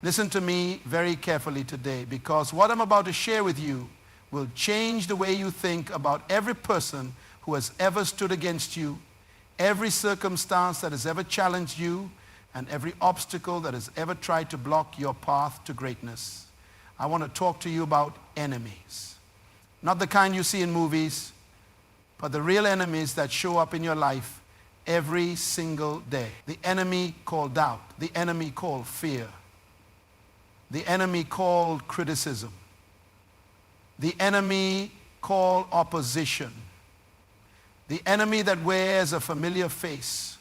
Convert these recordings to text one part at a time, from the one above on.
Listen to me very carefully today, because what I'm about to share with you will change the way you think about every person who has ever stood against you, every circumstance that has ever challenged you, and every obstacle that has ever tried to block your path to greatness. I want to talk to you about enemies. Not the kind you see in movies, but the real enemies that show up in your life every single day. The enemy called doubt, the enemy called fear, the enemy called criticism, the enemy called opposition, the enemy that wears a familiar face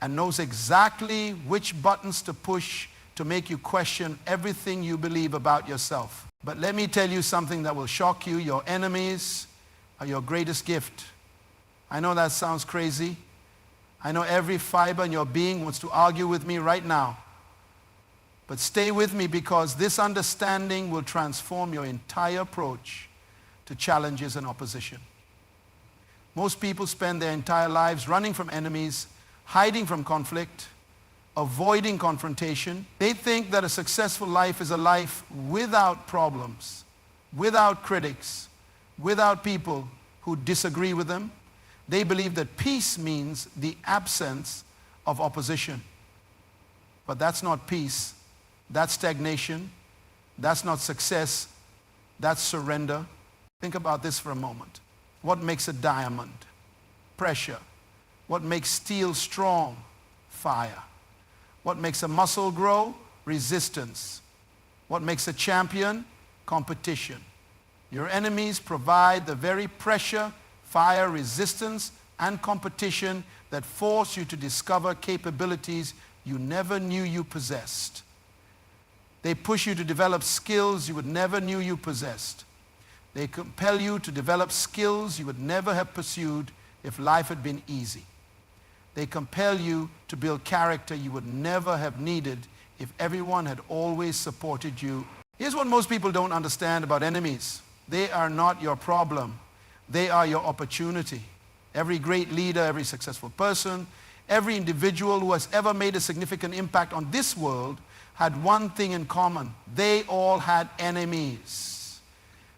and knows exactly which buttons to push to make you question everything you believe about yourself. But let me tell you something that will shock you. Your enemies are your greatest gift. I know that sounds crazy. I know every fiber in your being wants to argue with me right now. But stay with me, because this understanding will transform your entire approach to challenges and opposition. Most people spend their entire lives running from enemies, hiding from conflict, avoiding confrontation. They think that a successful life is a life without problems, without critics, without people who disagree with them. They believe that peace means the absence of opposition. But that's not peace. That's stagnation. That's not success. That's surrender. Think about this for a moment. What makes a diamond? Pressure. What makes steel strong? Fire. What makes a muscle grow? Resistance. What makes a champion? Competition. Your enemies provide the very pressure, fire, resistance, and competition that force you to discover capabilities you never knew you possessed. They push you to develop skills you would never knew you possessed. They compel you to develop skills you would never have pursued if life had been easy. They compel you to build character you would never have needed if everyone had always supported you. Here's what most people don't understand about enemies. They are not your problem. They are your opportunity. Every great leader, every successful person, every individual who has ever made a significant impact on this world had one thing in common. They all had enemies.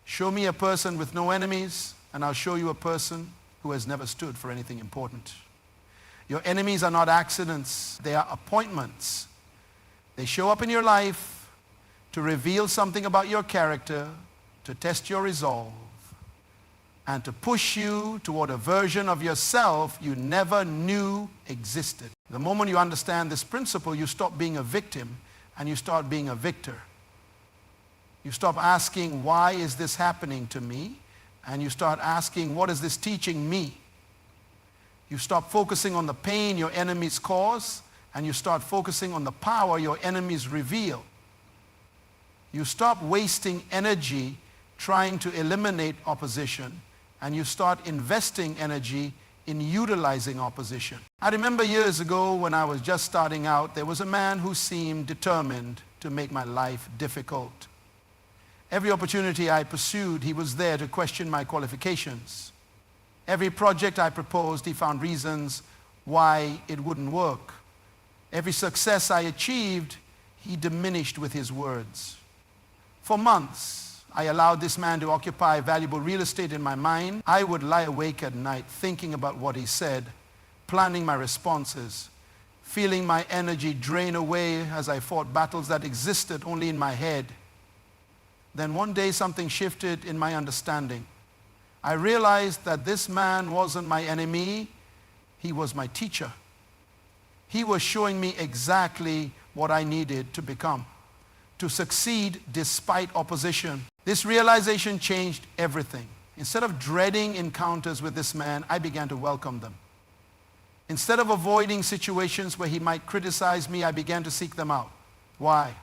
Show me a person with no enemies, and I'll show you a person who has never stood for anything important. Your enemies are not accidents. They are appointments. They show up in your life to reveal something about your character, to test your resolve, and to push you toward a version of yourself you never knew existed. The moment you understand this principle, you stop being a victim and you start being a victor. You stop asking, why is this happening to me? And you start asking, what is this teaching me? You stop focusing on the pain your enemies cause, and you start focusing on the power your enemies reveal. You stop wasting energy trying to eliminate opposition, and you start investing energy in utilizing opposition. I remember years ago when I was just starting out, there was a man who seemed determined to make my life difficult. Every opportunity I pursued, he was there to question my qualifications. Every project I proposed, he found reasons why it wouldn't work. Every success I achieved, he diminished with his words. For months, I allowed this man to occupy valuable real estate in my mind. I would lie awake at night thinking about what he said, planning my responses, feeling my energy drain away as I fought battles that existed only in my head. Then one day something shifted in my understanding. I realized that this man wasn't my enemy, he was my teacher. He was showing me exactly what I needed to become, to succeed despite opposition. This realization changed everything. Instead of dreading encounters with this man, I began to welcome them. Instead of avoiding situations where he might criticize me, I began to seek them out. Why?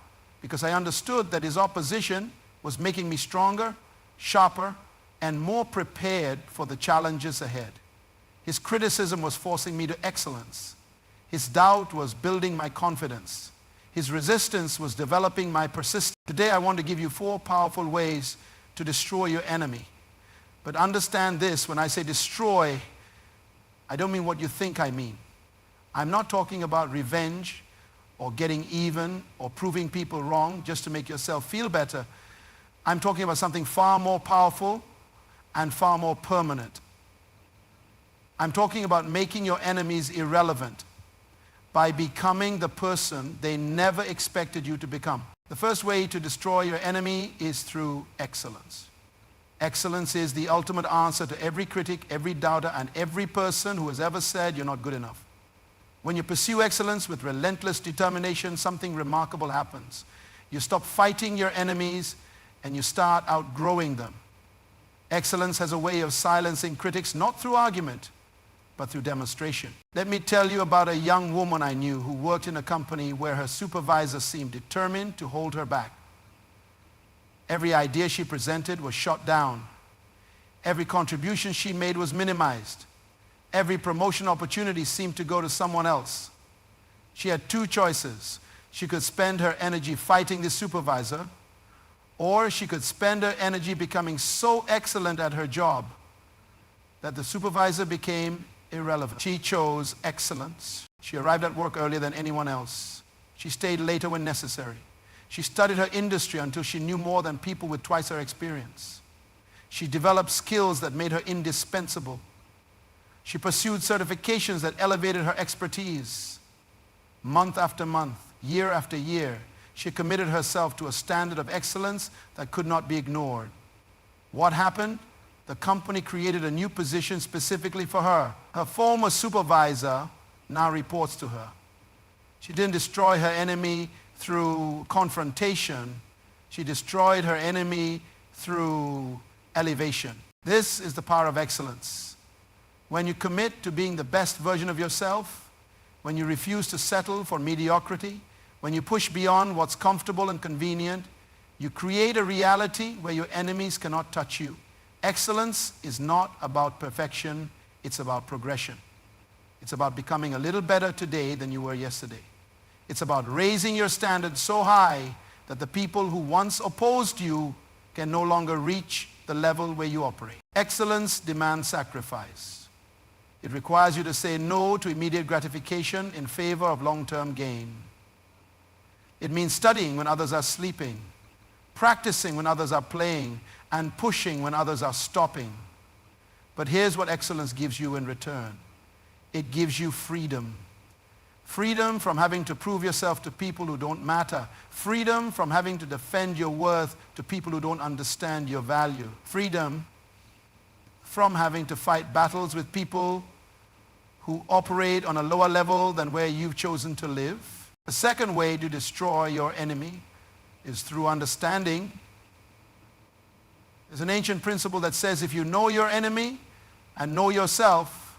Because I understood that his opposition was making me stronger, sharper, and more prepared for the challenges ahead. His criticism was forcing me to excellence. His doubt was building my confidence. His resistance was developing my persistence. Today I want to give you 4 powerful ways to destroy your enemy. But understand this, when I say destroy, I don't mean what you think I mean. I'm not talking about revenge or getting even or proving people wrong just to make yourself feel better. I'm talking about something far more powerful and far more permanent. I'm talking about making your enemies irrelevant by becoming the person they never expected you to become. The first way to destroy your enemy is through excellence. Excellence is the ultimate answer to every critic, every doubter, and every person who has ever said you're not good enough. When you pursue excellence with relentless determination, something remarkable happens. You stop fighting your enemies and you start outgrowing them. Excellence has a way of silencing critics, not through argument, but through demonstration. Let me tell you about a young woman I knew who worked in a company where her supervisor seemed determined to hold her back. Every idea she presented was shot down. Every contribution she made was minimized. Every promotion opportunity seemed to go to someone else. She had two choices. She could spend her energy fighting the supervisor, or she could spend her energy becoming so excellent at her job that the supervisor became irrelevant. She chose excellence. She arrived at work earlier than anyone else. She stayed later when necessary. She studied her industry until she knew more than people with twice her experience. She developed skills that made her indispensable. She pursued certifications that elevated her expertise. Month after month, year after year, she committed herself to a standard of excellence that could not be ignored. What happened? The company created a new position specifically for her. Her former supervisor now reports to her. She didn't destroy her enemy through confrontation. She destroyed her enemy through elevation. This is the power of excellence. When you commit to being the best version of yourself, when you refuse to settle for mediocrity, when you push beyond what's comfortable and convenient, you create a reality where your enemies cannot touch you. Excellence is not about perfection, it's about progression. It's about becoming a little better today than you were yesterday. It's about raising your standard so high that the people who once opposed you can no longer reach the level where you operate. Excellence demands sacrifice. It requires you to say no to immediate gratification in favor of long-term gain. It means studying when others are sleeping, practicing when others are playing, and pushing when others are stopping. But here's what excellence gives you in return. It gives you freedom. Freedom from having to prove yourself to people who don't matter. Freedom from having to defend your worth to people who don't understand your value. Freedom from having to fight battles with people who operate on a lower level than where you've chosen to live. The second way to destroy your enemy is through understanding. There's an ancient principle that says if you know your enemy and know yourself,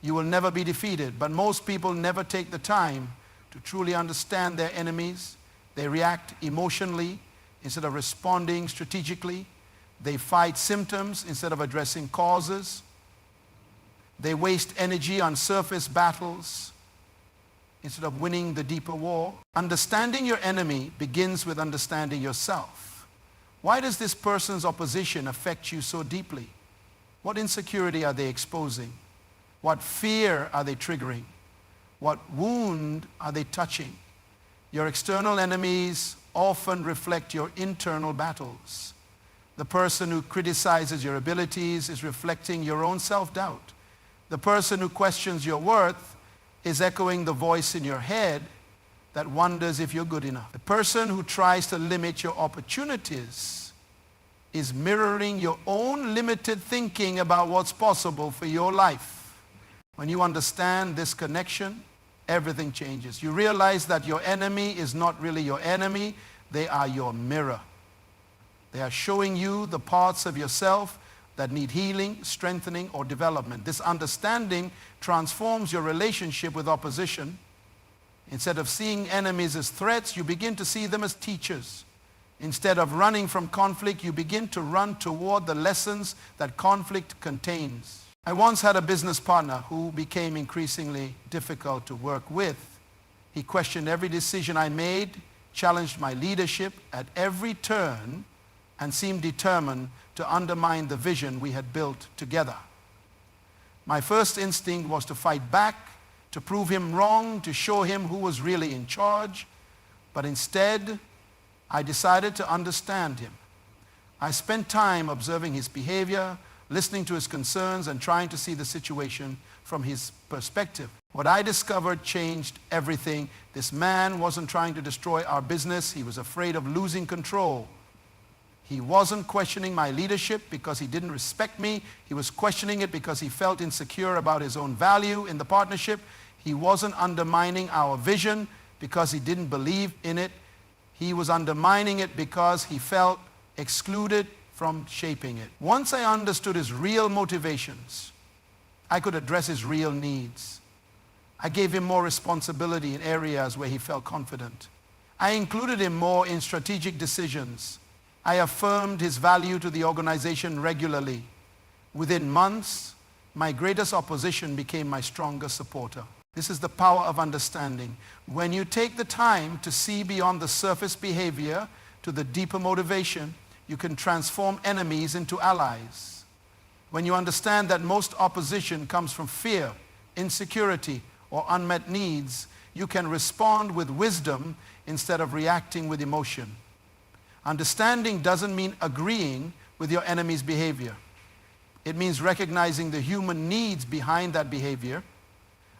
you will never be defeated. But most people never take the time to truly understand their enemies. They react emotionally instead of responding strategically. They fight symptoms instead of addressing causes. They waste energy on surface battles instead of winning the deeper war. Understanding your enemy begins with understanding yourself. Why does this person's opposition affect you so deeply? What insecurity are they exposing? What fear are they triggering? What wound are they touching? Your external enemies often reflect your internal battles. The person who criticizes your abilities is reflecting your own self-doubt. The person who questions your worth is echoing the voice in your head that wonders if you're good enough. The person who tries to limit your opportunities is mirroring your own limited thinking about what's possible for your life. When you understand this connection, everything changes. You realize that your enemy is not really your enemy, they are your mirror. They are showing you the parts of yourself that need healing, strengthening, or development. This understanding transforms your relationship with opposition. Instead of seeing enemies as threats, you begin to see them as teachers. Instead of running from conflict, you begin to run toward the lessons that conflict contains. I once had a business partner who became increasingly difficult to work with. He questioned every decision I made, challenged my leadership at every turn, and seemed determined to undermine the vision we had built together. My first instinct was to fight back, to prove him wrong, to show him who was really in charge, but instead, I decided to understand him. I spent time observing his behavior, listening to his concerns, and trying to see the situation from his perspective. What I discovered changed everything. This man wasn't trying to destroy our business. He was afraid of losing control. He wasn't questioning my leadership because he didn't respect me. He was questioning it because he felt insecure about his own value in the partnership. He wasn't undermining our vision because he didn't believe in it. He was undermining it because he felt excluded from shaping it. Once I understood his real motivations, I could address his real needs. I gave him more responsibility in areas where he felt confident. I included him more in strategic decisions. I affirmed his value to the organization regularly. Within months, my greatest opposition became my strongest supporter. This is the power of understanding. When you take the time to see beyond the surface behavior to the deeper motivation, you can transform enemies into allies. When you understand that most opposition comes from fear, insecurity, or unmet needs, you can respond with wisdom instead of reacting with emotion. Understanding doesn't mean agreeing with your enemy's behavior. It means recognizing the human needs behind that behavior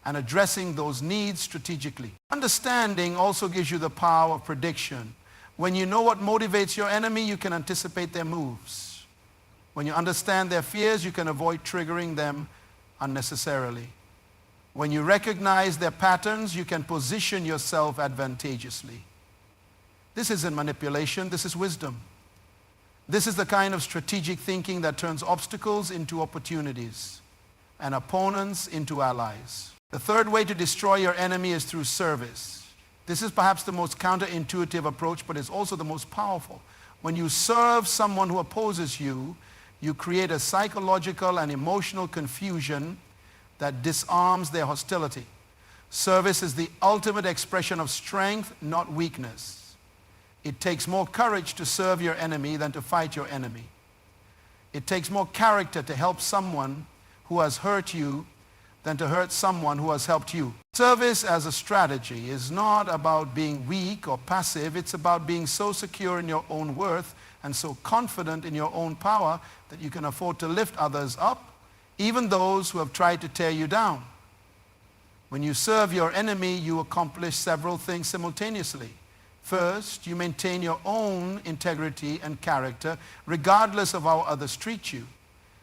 and addressing those needs strategically. Understanding also gives you the power of prediction. When you know what motivates your enemy, you can anticipate their moves. When you understand their fears, you can avoid triggering them unnecessarily. When you recognize their patterns, you can position yourself advantageously. This isn't manipulation, this is wisdom. This is the kind of strategic thinking that turns obstacles into opportunities and opponents into allies. The third way to destroy your enemy is through service. This is perhaps the most counterintuitive approach, but it's also the most powerful. When you serve someone who opposes you, you create a psychological and emotional confusion that disarms their hostility. Service is the ultimate expression of strength, not weakness. It takes more courage to serve your enemy than to fight your enemy. It takes more character to help someone who has hurt you than to hurt someone who has helped you. Service as a strategy is not about being weak or passive. It's about being so secure in your own worth and so confident in your own power that you can afford to lift others up, even those who have tried to tear you down. When you serve your enemy, you accomplish several things simultaneously. First, you maintain your own integrity and character regardless of how others treat you.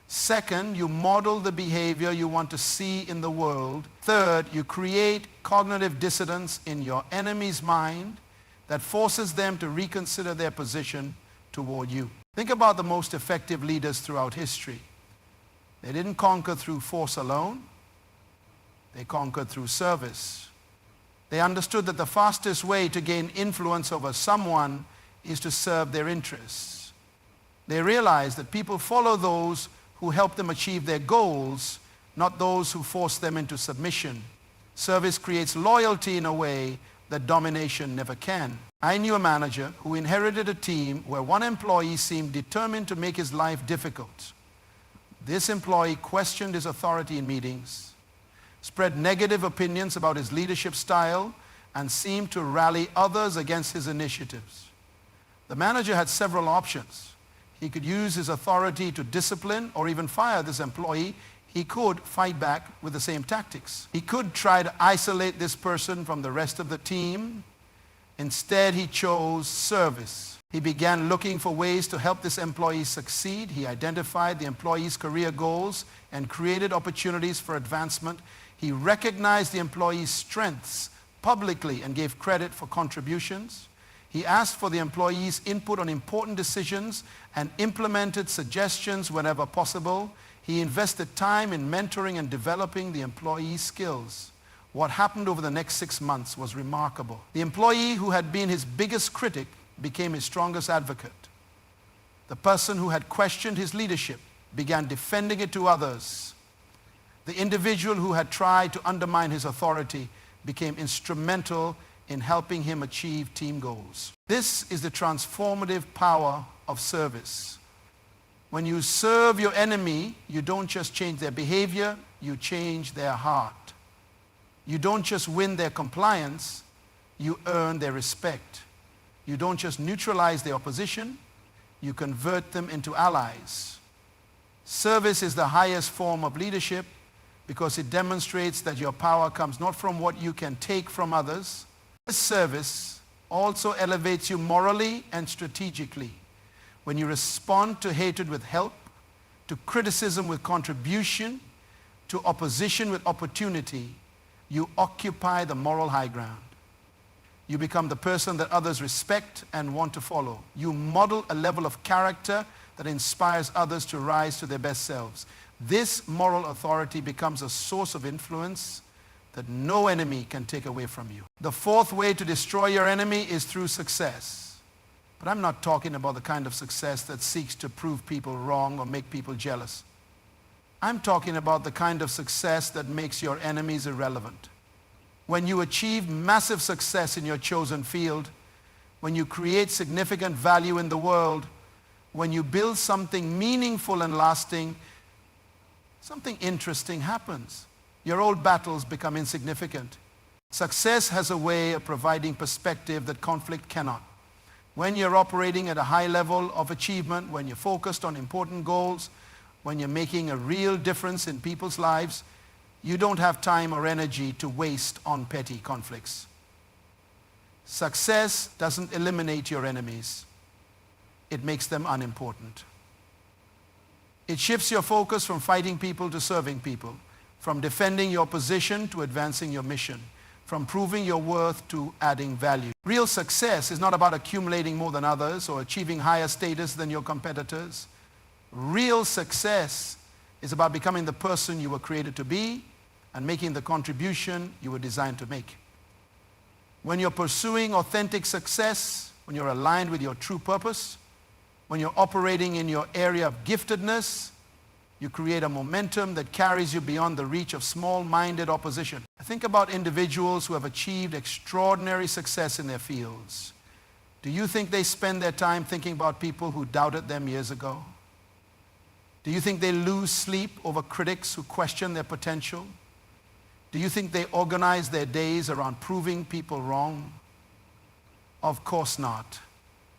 Second, you model the behavior you want to see in the world. Third, you create cognitive dissonance in your enemy's mind that forces them to reconsider their position toward you. Think about the most effective leaders throughout history. They didn't conquer through force alone. They conquered through service. They understood that the fastest way to gain influence over someone is to serve their interests. They realized that people follow those who help them achieve their goals, not those who force them into submission. Service creates loyalty in a way that domination never can. I knew a manager who inherited a team where one employee seemed determined to make his life difficult. This employee questioned his authority in meetings, spread negative opinions about his leadership style, and seemed to rally others against his initiatives. The manager had several options. He could use his authority to discipline or even fire this employee. He could fight back with the same tactics. He could try to isolate this person from the rest of the team. Instead, he chose service. He began looking for ways to help this employee succeed. He identified the employee's career goals and created opportunities for advancement. He recognized the employee's strengths publicly and gave credit for contributions. He asked for the employee's input on important decisions and implemented suggestions whenever possible. He invested time in mentoring and developing the employee's skills. What happened over the next 6 months was remarkable. The employee who had been his biggest critic became his strongest advocate. The person who had questioned his leadership began defending it to others. The individual who had tried to undermine his authority became instrumental in helping him achieve team goals. This is the transformative power of service. When you serve your enemy, you don't just change their behavior, you change their heart. You don't just win their compliance, you earn their respect. You don't just neutralize their opposition, you convert them into allies. Service is the highest form of leadership because it demonstrates that your power comes not from what you can take from others. This service also elevates you morally and strategically. When you respond to hatred with help, to criticism with contribution, to opposition with opportunity, you occupy the moral high ground. You become the person that others respect and want to follow. You model a level of character that inspires others to rise to their best selves. This moral authority becomes a source of influence that no enemy can take away from you. The fourth way to destroy your enemy is through success. But I'm not talking about the kind of success that seeks to prove people wrong or make people jealous. I'm talking about the kind of success that makes your enemies irrelevant. When you achieve massive success in your chosen field, when you create significant value in the world, when you build something meaningful and lasting, something interesting happens. Your old battles become insignificant. Success has a way of providing perspective that conflict cannot. When you're operating at a high level of achievement, when you're focused on important goals, when you're making a real difference in people's lives, you don't have time or energy to waste on petty conflicts. Success doesn't eliminate your enemies. It makes them unimportant. It shifts your focus from fighting people to serving people, from defending your position to advancing your mission, from proving your worth to adding value. Real success is not about accumulating more than others or achieving higher status than your competitors. Real success is about becoming the person you were created to be and making the contribution you were designed to make. When you're pursuing authentic success, when you're aligned with your true purpose, when you're operating in your area of giftedness, you create a momentum that carries you beyond the reach of small-minded opposition. Think about individuals who have achieved extraordinary success in their fields. Do you think they spend their time thinking about people who doubted them years ago? Do you think they lose sleep over critics who question their potential? Do you think they organize their days around proving people wrong? Of course not.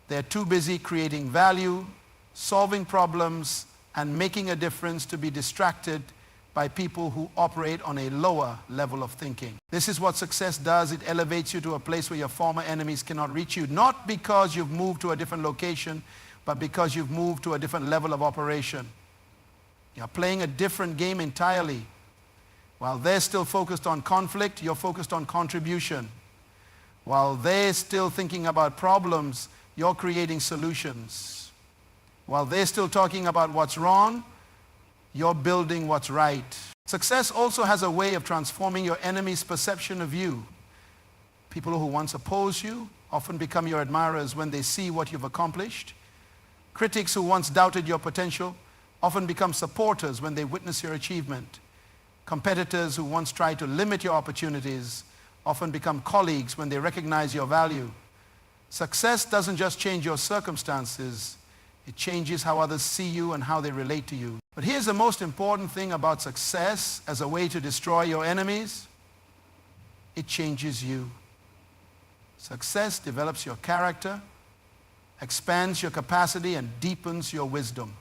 They're too busy creating value, solving problems, and making a difference to be distracted by people who operate on a lower level of thinking. This is what success does. It elevates you to a place where your former enemies cannot reach you, not because you've moved to a different location, but because you've moved to a different level of operation. You're playing a different game entirely. While they're still focused on conflict, you're focused on contribution. While they're still thinking about problems, you're creating solutions. While they're still talking about what's wrong, you're building what's right. Success also has a way of transforming your enemy's perception of you. People who once opposed you often become your admirers when they see what you've accomplished. Critics who once doubted your potential often become supporters when they witness your achievement. Competitors who once tried to limit your opportunities often become colleagues when they recognize your value. Success doesn't just change your circumstances, it changes how others see you and how they relate to you. But here's the most important thing about success as a way to destroy your enemies. It changes you. Success develops your character, expands your capacity, and deepens your wisdom.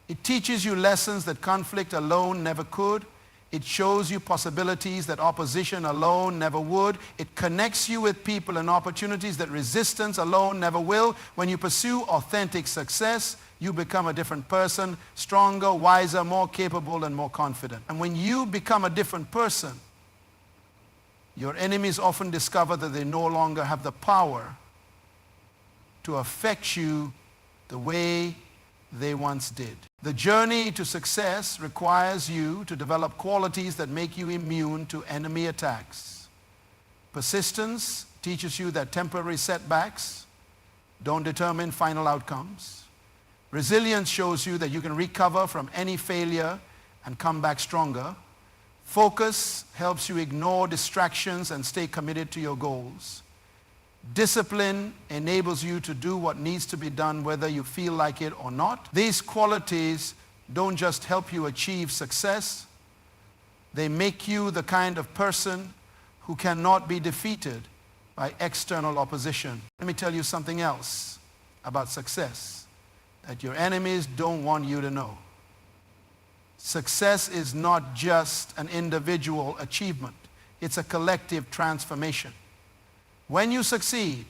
It teaches you lessons that conflict alone never could. It shows you possibilities that opposition alone never would. It connects you with people and opportunities that resistance alone never will. When you pursue authentic success, you become a different person, stronger, wiser, more capable, and more confident. And when you become a different person, your enemies often discover that they no longer have the power to affect you the way they once did. The journey to success requires you to develop qualities that make you immune to enemy attacks. Persistence teaches you that temporary setbacks don't determine final outcomes. Resilience shows you that you can recover from any failure and come back stronger. Focus helps you ignore distractions and stay committed to your goals. Discipline enables you to do what needs to be done whether you feel like it or not. These qualities don't just help you achieve success, They make you the kind of person who cannot be defeated by external opposition. Let me tell you something else about success that your enemies don't want you to know. Success is not just an individual achievement. It's a collective transformation. When you succeed,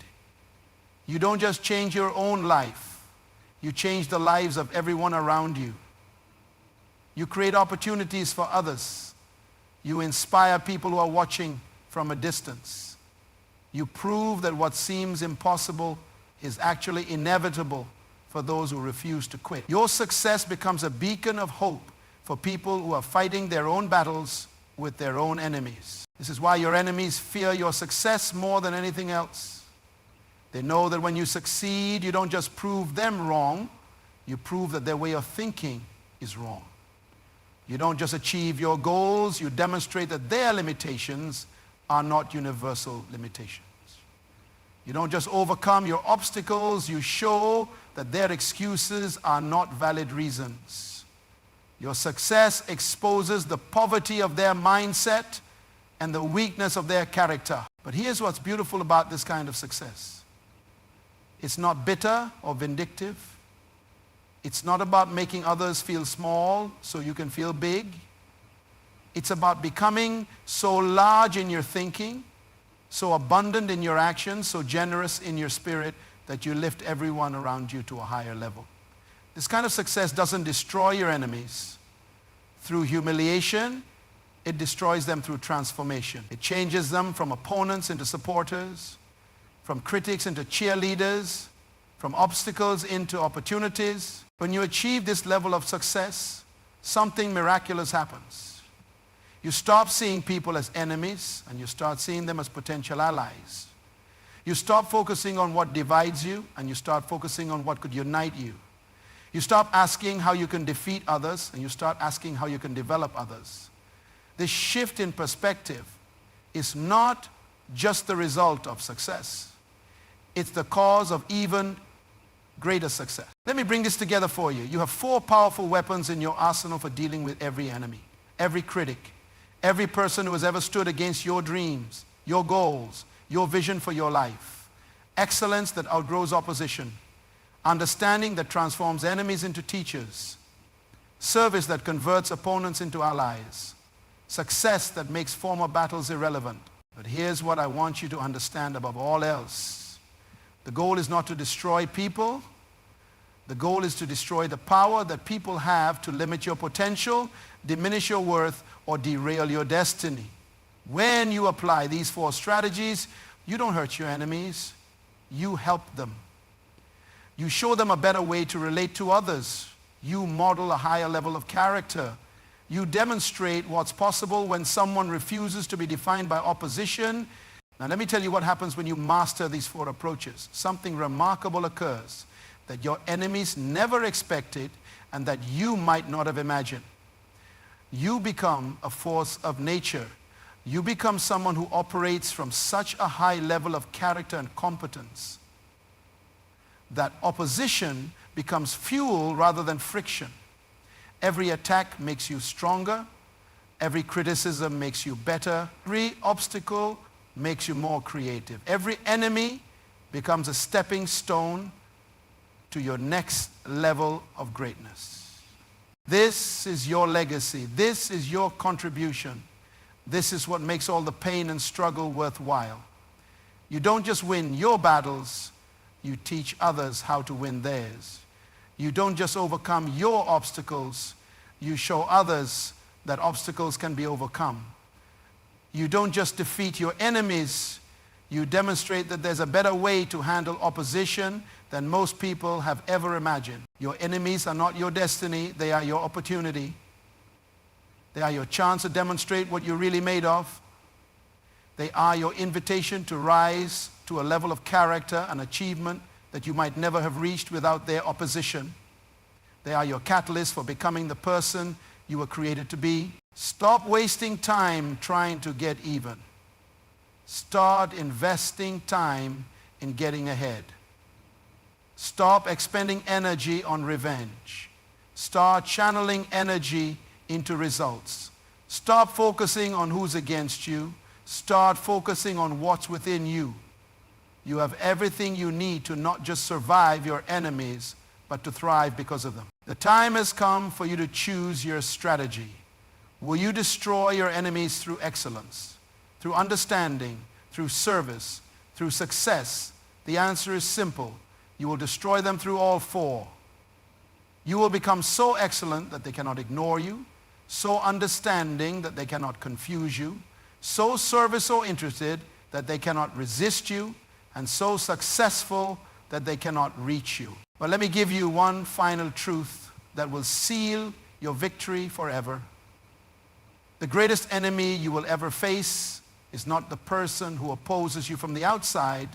you don't just change your own life. You change the lives of everyone around you. You create opportunities for others. You inspire people who are watching from a distance. You prove that what seems impossible is actually inevitable for those who refuse to quit. Your success becomes a beacon of hope for people who are fighting their own battles with their own enemies. This is why your enemies fear your success more than anything else. They know that when you succeed, you don't just prove them wrong, you prove that their way of thinking is wrong. You don't just achieve your goals, you demonstrate that their limitations are not universal limitations. You don't just overcome your obstacles, you show that their excuses are not valid reasons. Your success exposes the poverty of their mindset and the weakness of their character. But here's what's beautiful about this kind of success. It's not bitter or vindictive. It's not about making others feel small so you can feel big. It's about becoming so large in your thinking, so abundant in your actions, so generous in your spirit that you lift everyone around you to a higher level. This kind of success doesn't destroy your enemies through humiliation. It destroys them through transformation. It changes them from opponents into supporters, from critics into cheerleaders, from obstacles into opportunities. When you achieve this level of success, something miraculous happens. You stop seeing people as enemies and you start seeing them as potential allies. You stop focusing on what divides you and you start focusing on what could unite you. You stop asking how you can defeat others and you start asking how you can develop others. This shift in perspective is not just the result of success. It's the cause of even greater success. Let me bring this together for you. You have 4 powerful weapons in your arsenal for dealing with every enemy, every critic, every person who has ever stood against your dreams, your goals, your vision for your life. Excellence that outgrows opposition. Understanding that transforms enemies into teachers. Service that converts opponents into allies. Success that makes former battles irrelevant. But here's what I want you to understand above all else. The goal is not to destroy people. The goal is to destroy the power that people have to limit your potential, diminish your worth, or derail your destiny. When you apply these 4 strategies, you don't hurt your enemies. You help them. You show them a better way to relate to others. You model a higher level of character. You demonstrate what's possible when someone refuses to be defined by opposition. Now let me tell you what happens when you master these 4 approaches. Something remarkable occurs that your enemies never expected and that you might not have imagined. You become a force of nature. You become someone who operates from such a high level of character and competence that opposition becomes fuel rather than friction. Every attack makes you stronger. Every criticism makes you better. Every obstacle makes you more creative. Every enemy becomes a stepping stone to your next level of greatness. This is your legacy. This is your contribution. This is what makes all the pain and struggle worthwhile. You don't just win your battles, you teach others how to win theirs. You don't just overcome your obstacles, you show others that obstacles can be overcome. You don't just defeat your enemies, you demonstrate that there's a better way to handle opposition than most people have ever imagined. Your enemies are not your destiny, they are your opportunity. They are your chance to demonstrate what you're really made of. They are your invitation to rise to a level of character and achievement that you might never have reached without their opposition. They are your catalyst for becoming the person you were created to be. Stop wasting time trying to get even. Start investing time in getting ahead. Stop expending energy on revenge. Start channeling energy into results. Stop focusing on who's against you. Start focusing on what's within you. You have everything you need to not just survive your enemies, but to thrive because of them. The time has come for you to choose your strategy. Will you destroy your enemies through excellence, through understanding, through service, through success? The answer is simple. You will destroy them through all four. You will become so excellent that they cannot ignore you, so understanding that they cannot confuse you, so service-oriented that they cannot resist you, and so successful that they cannot reach you. But let me give you one final truth that will seal your victory forever. The greatest enemy you will ever face is not the person who opposes you from the outside.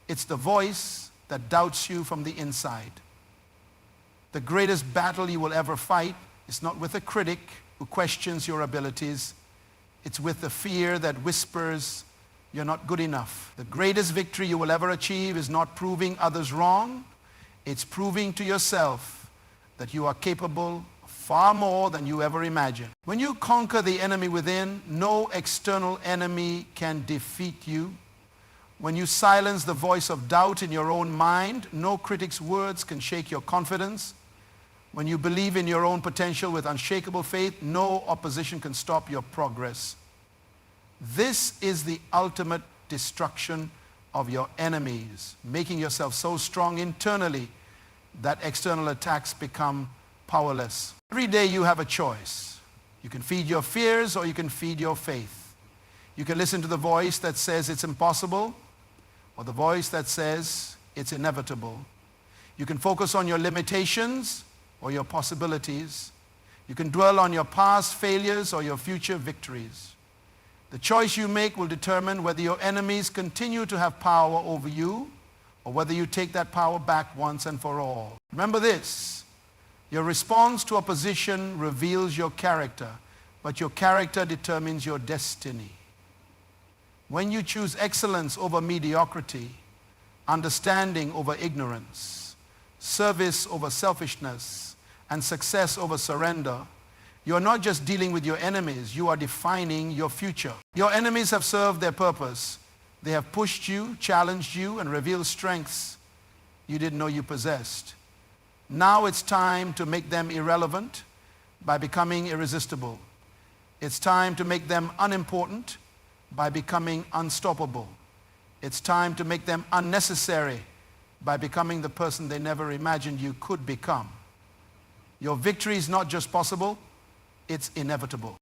It's the voice that doubts you from the inside. The greatest battle you will ever fight is not with a critic who questions your abilities. It's with the fear that whispers, you're not good enough. The greatest victory you will ever achieve is not proving others wrong. It's proving to yourself that you are capable of far more than you ever imagined. When you conquer the enemy within, no external enemy can defeat you. When you silence the voice of doubt in your own mind, no critic's words can shake your confidence. When you believe in your own potential with unshakable faith, no opposition can stop your progress. This is the ultimate destruction of your enemies, making yourself so strong internally that external attacks become powerless. Every day you have a choice. You can feed your fears or you can feed your faith. You can listen to the voice that says it's impossible or the voice that says it's inevitable. You can focus on your limitations or your possibilities. You can dwell on your past failures or your future victories. The choice you make will determine whether your enemies continue to have power over you or whether you take that power back once and for all. Remember this, your response to opposition reveals your character, but your character determines your destiny. When you choose excellence over mediocrity, understanding over ignorance, service over selfishness, and success over surrender, you are not just dealing with your enemies, you are defining your future. Your enemies have served their purpose. They have pushed you, challenged you, and revealed strengths you didn't know you possessed. Now it's time to make them irrelevant by becoming irresistible. It's time to make them unimportant by becoming unstoppable. It's time to make them unnecessary by becoming the person they never imagined you could become. Your victory is not just possible, it's inevitable.